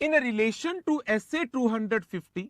In relation to SA 250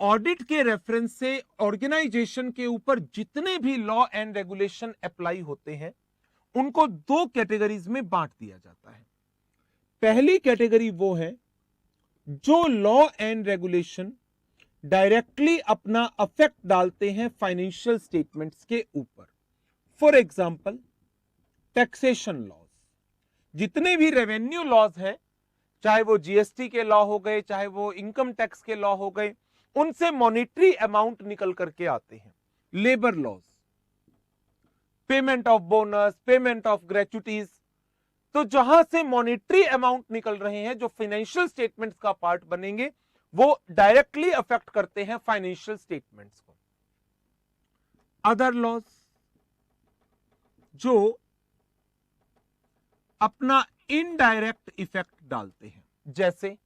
audit के reference से organisation के ऊपर जितने भी लॉ एंड रेगुलेशन अप्लाई होते हैं उनको दो कैटेगरीज में बांट दिया जाता है। पहली कैटेगरी वो है जो लॉ एंड रेगुलेशन डायरेक्टली अपना अफेक्ट डालते हैं फाइनेंशियल स्टेटमेंट्स के ऊपर। फॉर एग्जांपल टैक्सेशन लॉज, जितने भी रेवेन्यू लॉज हैं, चाहे वो जीएसटी के लॉ हो गए, चाहे वो इनकम टैक्स के लॉ हो गए, उनसे मॉनिटरी अमाउंट निकल करके आते हैं। Labour laws, payment of bonus, payment of gratuities, तो जहां से मॉनिटरी अमाउंट निकल रहे हैं जो फाइनेंशियल स्टेटमेंट्स का पार्ट बनेंगे वो डायरेक्टली अफेक्ट करते हैं फाइनेंशियल स्टेटमेंट्स को। अदर लॉज जो अपना इनडायरेक्ट इफेक्ट डालते हैं, जैसे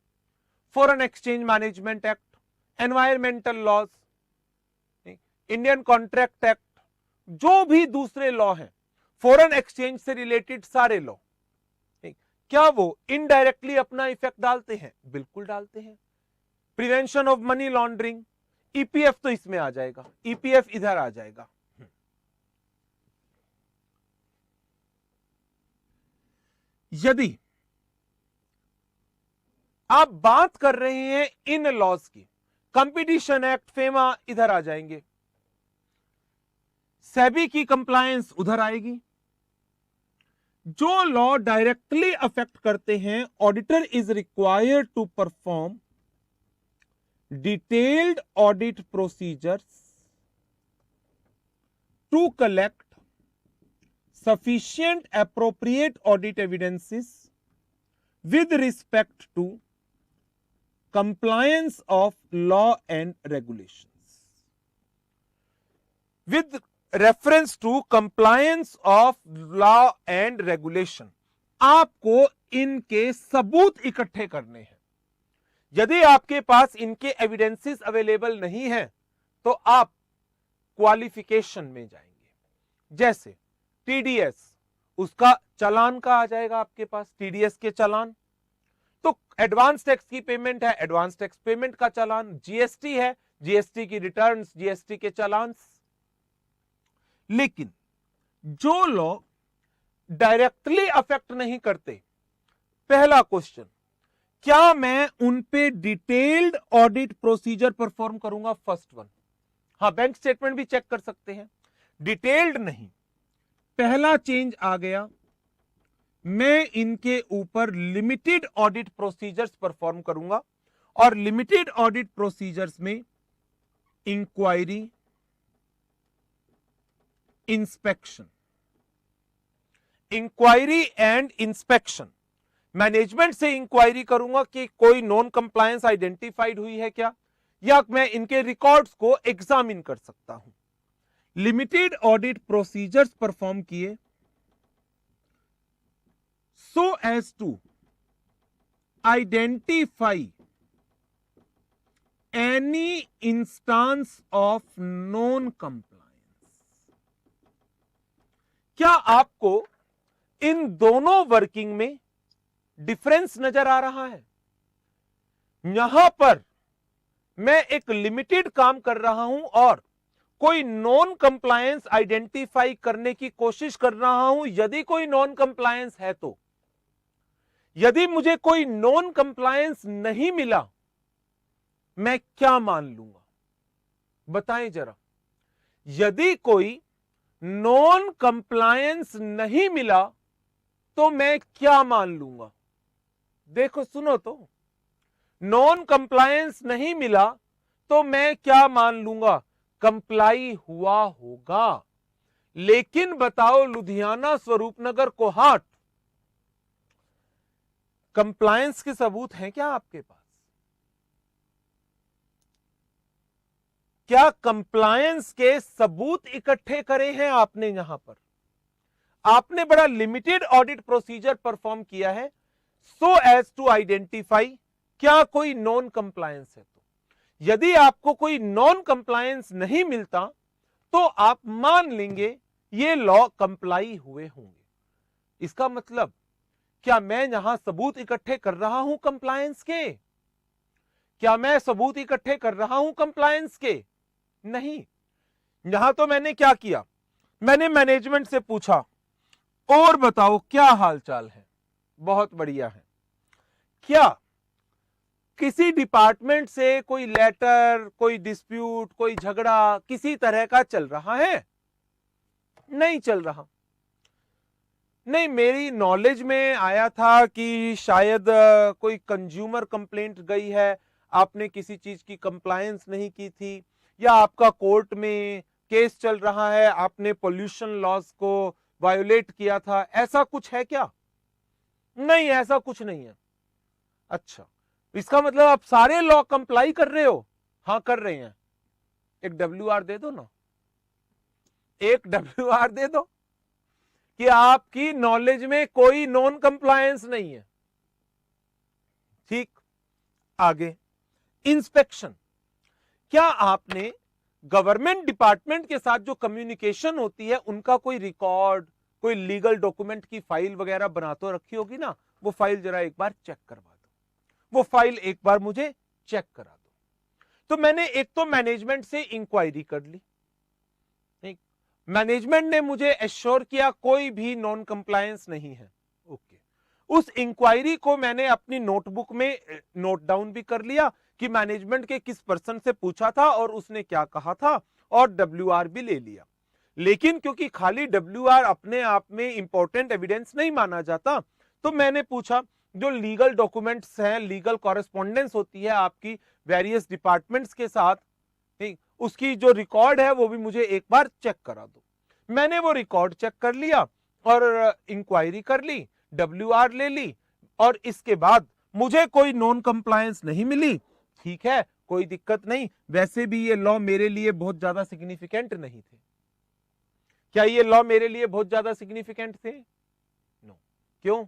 foreign exchange management act, environmental laws, Indian contract act, जो भी दूसरे लॉ हैं, फॉरेन एक्सचेंज से रिलेटेड सारे लॉ, क्या वो इनडायरेक्टली अपना इफेक्ट डालते हैं? बिल्कुल डालते हैं। Prevention of money laundering, EPF तो इसमें आ जाएगा, ईपीएफ इधर आ जाएगा। यदि आप बात कर रहे हैं इन लॉज की, कंपटीशन एक्ट, फेमा इधर आ जाएंगे, सेबी की कंप्लायंस उधर आएगी। जो लॉ डायरेक्टली अफेक्ट करते हैं, auditor is required to perform detailed audit procedures to collect sufficient appropriate audit evidences with respect to compliance of law and regulations. With reference to compliance of law and regulation, आपको इनके सबूत इकट्ठे करने हैं। यदि आपके पास इनके एविडेंसेस अवेलेबल नहीं है तो आप क्वालिफिकेशन में जाएंगे। जैसे टीडीएस, उसका चालान का आ जाएगा आपके पास, टीडीएस के चालान, तो एडवांस टैक्स की पेमेंट है, एडवांस टैक्स पेमेंट का चालान, जीएसटी है, जीएसटी की रिटर्न्स, जीएसटी के चालान। लेकिन जो लॉ डायरेक्टली अफेक्ट नहीं करते, पहला क्वेश्चन, क्या मैं उन पे डिटेल्ड ऑडिट प्रोसीजर परफॉर्म करूंगा? First one. हाँ, बैंक स्टेटमेंट भी चेक कर सकते हैं, डिटेल्ड नहीं। पहला चेंज आ गया, मैं इनके ऊपर लिमिटेड ऑडिट प्रोसीजर्स परफॉर्म करूंगा, और लिमिटेड ऑडिट प्रोसीजर्स में inquiry, inspection, inquiry and inspection, management से इंक्वायरी करूंगा कि कोई नॉन कंप्लायंस आइडेंटिफाइड हुई है क्या, या मैं इनके रिकॉर्ड्स को एग्जामिन कर सकता हूं। लिमिटेड ऑडिट प्रोसीजर्स परफॉर्म किए so as to identify any instance of non-compliance। क्या आपको इन दोनों वर्किंग में डिफरेंस नजर आ रहा है? यहां पर मैं एक लिमिटेड काम कर रहा हूं और कोई नॉन कंप्लायंस आइडेंटिफाई करने की कोशिश कर रहा हूं। यदि कोई नॉन कंप्लायंस है तो, यदि मुझे कोई नॉन कंप्लायंस नहीं मिला, मैं क्या मान लूंगा? बताएं जरा। यदि कोई नॉन कंप्लायंस नहीं मिला तो मैं क्या मान लूंगा? देखो, सुनो तो, नॉन कंप्लायंस नहीं मिला तो मैं क्या मान लूंगा? कंप्लाई हुआ होगा। लेकिन बताओ, लुधियाना, स्वरूपनगर, कोहाट, कंप्लायंस के सबूत हैं क्या आपके पास? क्या कंप्लायंस के सबूत इकट्ठे करे हैं आपने? यहां पर आपने बड़ा लिमिटेड ऑडिट प्रोसीजर परफॉर्म किया है सो एज टू आइडेंटिफाई क्या कोई नॉन कंप्लायंस है। तो यदि आपको कोई नॉन कंप्लायंस नहीं मिलता तो आप मान लेंगे ये लॉ कंप्लाई हुए होंगे। इसका मतलब क्या मैं यहां सबूत इकट्ठे कर रहा हूं कंप्लायंस के? क्या मैं सबूत इकट्ठे कर रहा हूं कंप्लायंस के? नहीं। यहां तो मैंने क्या किया, मैंने मैनेजमेंट से पूछा और बताओ क्या हालचाल है। बहुत बढ़िया है। क्या किसी डिपार्टमेंट से कोई लेटर, कोई डिस्प्यूट, कोई झगड़ा किसी तरह का चल रहा है? नहीं चल रहा। नहीं, मेरी नॉलेज में आया था कि शायद कोई कंज्यूमर कंप्लेंट गई है, आपने किसी चीज की कंप्लायंस नहीं की थी, या आपका कोर्ट में केस चल रहा है, आपने पोल्यूशन लॉज को वायोलेट किया था, ऐसा कुछ है क्या? नहीं, ऐसा कुछ नहीं है। अच्छा, इसका मतलब आप सारे लॉ कंप्लाई कर रहे हो? हाँ, कर रहे हैं। एक WR दे दो ना, एक WR दे दो कि आपकी नॉलेज में कोई नॉन कंप्लायंस नहीं है। ठीक, आगे इंस्पेक्शन। क्या आपने गवर्नमेंट डिपार्टमेंट के साथ जो कम्युनिकेशन होती है उनका कोई रिकॉर्ड, कोई लीगल डॉक्यूमेंट की फाइल वगैरह बना तो रखी होगी ना, वो फाइल जरा एक बार चेक करवा दो, वो फाइल एक बार मुझे चेक करा दो। तो मैंने एक तो मैनेजमेंट से इंक्वायरी कर ली, मैनेजमेंट ने मुझे एश्योर किया कोई भी नॉन कंप्लायंस नहीं है। ओके, उस इंक्वायरी को मैंने अपनी नोटबुक में नोट डाउन भी कर लिया कि मैनेजमेंट के किस पर्सन से पूछा था और उसने क्या कहा था, और WR भी ले लिया। लेकिन क्योंकि खाली WR अपने आप में इंपॉर्टेंट एविडेंस नहीं माना जाता, तो मैंने पूछा जो लीगल डॉक्यूमेंट्स हैं, लीगल कॉरेस्पॉन्डेंस होती है आपकी वेरियस डिपार्टमेंट्स के साथ, ठीक, उसकी जो रिकॉर्ड है वो भी मुझे एक बार चेक करा दो। मैंने वो रिकॉर्ड चेक कर लिया और इंक्वायरी कर ली, WR ले ली, और इसके बाद मुझे कोई नॉन कंप्लायंस नहीं मिली। ठीक है, कोई दिक्कत नहीं। वैसे भी ये लॉ मेरे लिए बहुत ज्यादा सिग्निफिकेंट नहीं थे। क्या ये लॉ मेरे लिए बहुत ज्यादा सिग्निफिकेंट थे? नो। क्यों?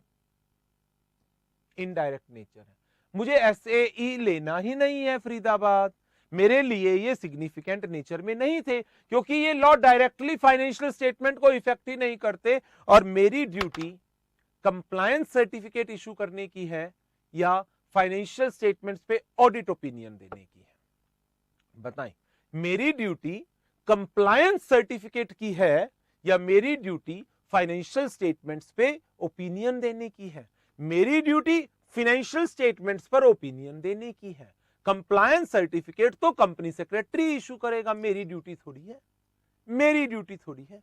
इनडायरेक्ट नेचर है, मुझे SAE लेना ही नहीं है फरीदाबाद, मेरे लिए ये सिग्निफिकेंट नेचर में नहीं थे, क्योंकि ये लॉ डायरेक्टली फाइनेंशियल स्टेटमेंट को इफेक्ट ही नहीं करते, और मेरी ड्यूटी कंप्लायंस सर्टिफिकेट इशू करने की है या फाइनेंशियल स्टेटमेंट्स पे ऑडिट ओपिनियन देने की है? बताएं, मेरी ड्यूटी कंप्लायंस सर्टिफिकेट की है या मेरी ड्यूटी फाइनेंशियल स्टेटमेंट्स पे ओपिनियन देने की है? मेरी ड्यूटी फाइनेंशियल स्टेटमेंट्स पर ओपिनियन देने की है। कंप्लायंस सर्टिफिकेट तो कंपनी सेक्रेटरी इशू करेगा, मेरी ड्यूटी थोड़ी है, मेरी ड्यूटी थोड़ी है।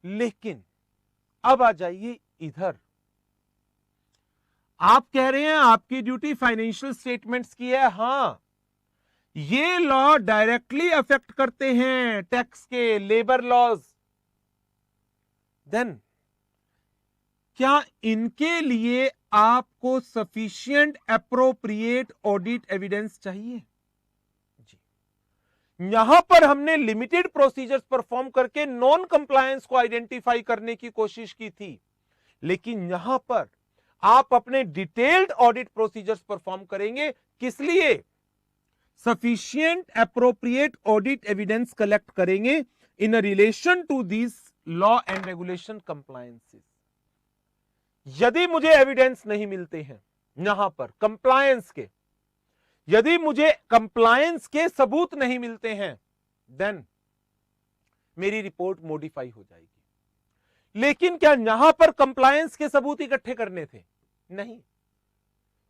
लेकिन अब आ जाइए इधर, आप कह रहे हैं आपकी ड्यूटी फाइनेंशियल स्टेटमेंट्स की है। हां, ये लॉ डायरेक्टली अफेक्ट करते हैं टैक्स के, लेबर लॉज। देन क्या इनके लिए आपको सफिशिएंट एप्रोप्रिएट ऑडिट एविडेंस चाहिए? जी, यहां पर हमने लिमिटेड प्रोसीजर्स परफॉर्म करके नॉन कंप्लायंस को आइडेंटिफाई करने की कोशिश की थी, लेकिन यहां पर आप अपने डिटेल्ड ऑडिट प्रोसीजर्स परफॉर्म करेंगे। किस लिए? Sufficient appropriate audit evidence collect करेंगे in relation to this law and regulation compliances. यदि मुझे एविडेंस नहीं मिलते हैं यहां पर कंप्लायंस के, यदि मुझे कंप्लायंस के सबूत नहीं मिलते हैं, देन मेरी रिपोर्ट मॉडिफाई हो जाएगी। लेकिन क्या यहां पर कंप्लायंस के सबूत इकट्ठे करने थे? नहीं,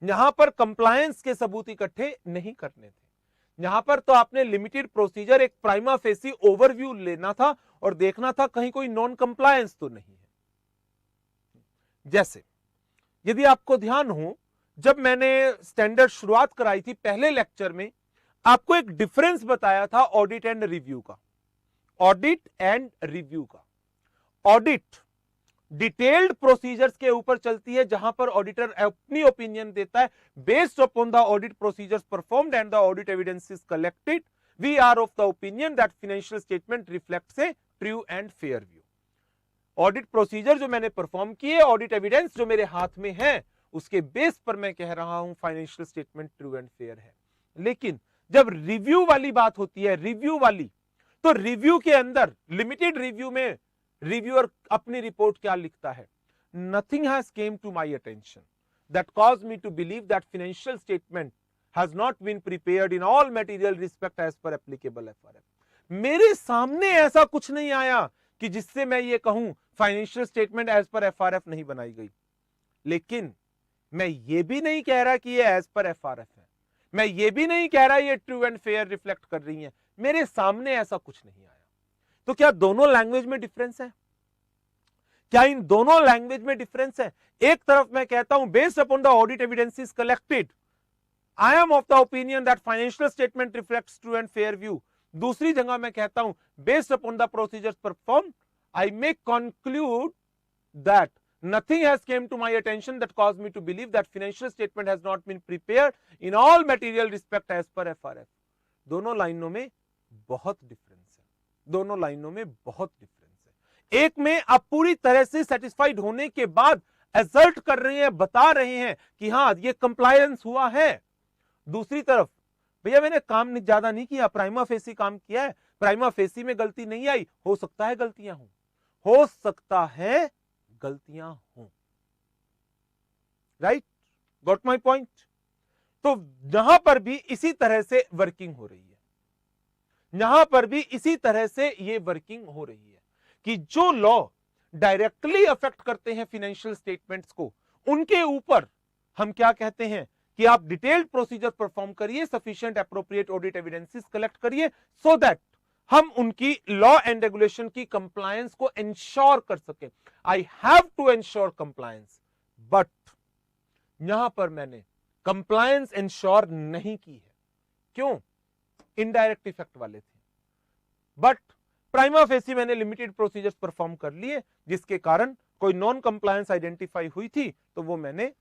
यहां पर कंप्लायंस के सबूत इकट्ठे नहीं करने थे। यहां पर तो आपने लिमिटेड प्रोसीजर, एक प्राइमा फेसी ओवरव्यू लेना था और देखना था कहीं कोई नॉन कंप्लायंस तो नहीं है। जैसे यदि आपको ध्यान हो, जब मैंने स्टैंडर्ड शुरुआत कराई थी पहले लेक्चर में, आपको एक डिफरेंस बताया था ऑडिट एंड रिव्यू का। ऑडिट एंड रिव्यू का, ऑडिट डिटेल्ड प्रोसीजर्स के ऊपर चलती है, जहां पर ऑडिटर अपनी ओपिनियन देता है based upon the audit procedures performed and the audit evidences collected, we are of the opinion that financial statement reflects a true and fair view. Audit procedure जो मैंने परफॉर्म किए, ऑडिट एविडेंस जो मेरे हाथ में है, उसके बेस पर मैं कह रहा हूं financial statement true and fair है। लेकिन जब रिव्यू वाली बात होती है, रिव्यू वाली, तो रिव्यू के अंदर लिमिटेड रिव्यू में रिव्यूअर अपनी रिपोर्ट क्या लिखता है? nothing has came to my attention that caused me to believe that financial statement has not been prepared in all material respect as per applicable FRF. मेरे सामने ऐसा कुछ नहीं आया कि जिससे मैं ये कहूं financial statement as per FRF नहीं बनाई गई, लेकिन मैं ये भी नहीं कह रहा कि ये एज पर FRF है, मैं ये भी नहीं कह रहा ये ट्रू एंड फेयर रिफ्लेक्ट कर रही है, मेरे सामने ऐसा कुछ नहीं आया। तो क्या दोनों लैंग्वेज में डिफरेंस है? क्या इन दोनों लैंग्वेज में डिफरेंस है? एक तरफ मैं कहता हूं based upon the audit evidences collected I am of the opinion that financial statement reflects true and fair view. दूसरी जगह मैं कहता हूं based upon the procedures perform I may conclude that nothing has came to my attention that caused me to believe that financial statement has not been prepared in all material respect as per FRF। दोनों लाइनों में बहुत difference है, दोनों लाइनों में बहुत difference है। एक में आप पूरी तरह से सेटिस्फाइड होने के बाद एसर्ट कर रहे हैं, बता रहे हैं कि हाँ ये कंप्लायंस हुआ है। दूसरी तरफ भैया मैंने काम ज्यादा नहीं किया, प्राइमा फेसी काम किया है, प्राइमा फेसी में गलती नहीं आई, हो सकता है गलतियां हों, हो सकता है गलतियां हों, राइट, गॉट माय पॉइंट। तो यहां पर भी इसी तरह से वर्किंग हो रही है, यहां पर भी इसी तरह से ये वर्किंग हो रही है कि जो लॉ डायरेक्टली अफेक्ट करते हैं फाइनेंशियल स्टेटमेंट्स को, उनके ऊपर हम क्या कहते हैं कि आप डिटेल्ड प्रोसीजर परफॉर्म करिए, sufficient appropriate audit evidences collect करिए सो दैट हम उनकी लॉ एंड रेगुलेशन की कंप्लायंस को इंश्योर कर सकें। I have to ensure compliance, but यहां पर मैंने कंप्लायंस इंश्योर नहीं की है। क्यों? इनडायरेक्ट इफेक्ट वाले थे, बट प्राइमा फेसी मैंने लिमिटेड प्रोसीजर्स परफॉर्म कर लिए, जिसके कारण कोई नॉन कंप्लायंस आइडेंटिफाई हुई थी, तो वो मैंने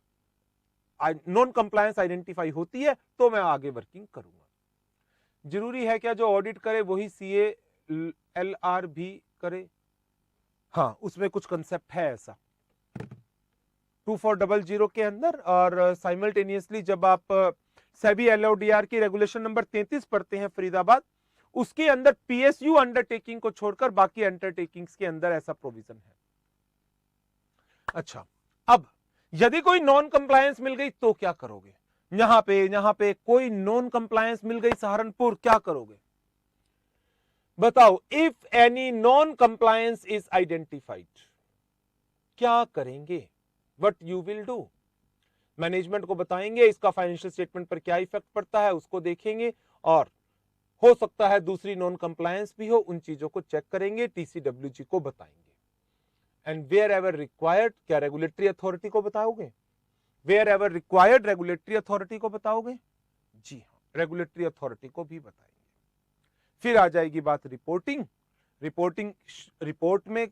नॉन कंप्लायंस आइडेंटिफाई होती है तो मैं आगे वर्किंग करूंगा। जरूरी है क्या जो ऑडिट करे वही CALR भी करे? हाँ, उसमें कुछ कंसेप्ट है ऐसा 2400 के अंदर, और साइमल्टेनियसली जब आप सेबी LODR की रेगुलेशन नंबर 33 पढ़ते हैं फरीदाबाद, उसके अंदर PSU अंडरटेकिंग को छोड़कर बाकी अंडरटेकिंग्स के अंदर ऐसा प्रोविजन है। अच्छा, अब यदि कोई नॉन कंप्लायंस मिल गई तो क्या करोगे? यहां पे कोई नॉन कंप्लायंस मिल गई सहारनपुर, क्या करोगे बताओ? If any non compliance is identified, क्या करेंगे? What you will do? Management को बताएंगे इसका फाइनेंशियल स्टेटमेंट पर क्या इफेक्ट पड़ता है, उसको देखेंगे, और हो सकता है दूसरी नॉन कंप्लायंस भी हो, उन चीजों को चेक करेंगे, TCWG को बताएंगे। एंड वेयर एवर रिक्वायर्ड, क्या रेगुलेटरी अथॉरिटी को बताओगे? Wherever required regulatory authority को बताओगे? जी हाँ, रेगुलेटरी अथॉरिटी को भी बताएंगे। फिर आ जाएगी बात रिपोर्टिंग। रिपोर्ट में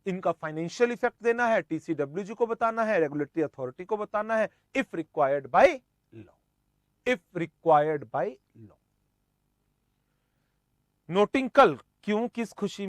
इनका फाइनेंशियल इफेक्ट देना है, TCWG को बताना है, रेगुलेटरी अथॉरिटी को बताना है, if required by law, if required by law. Noting कल क्यों, किस खुशी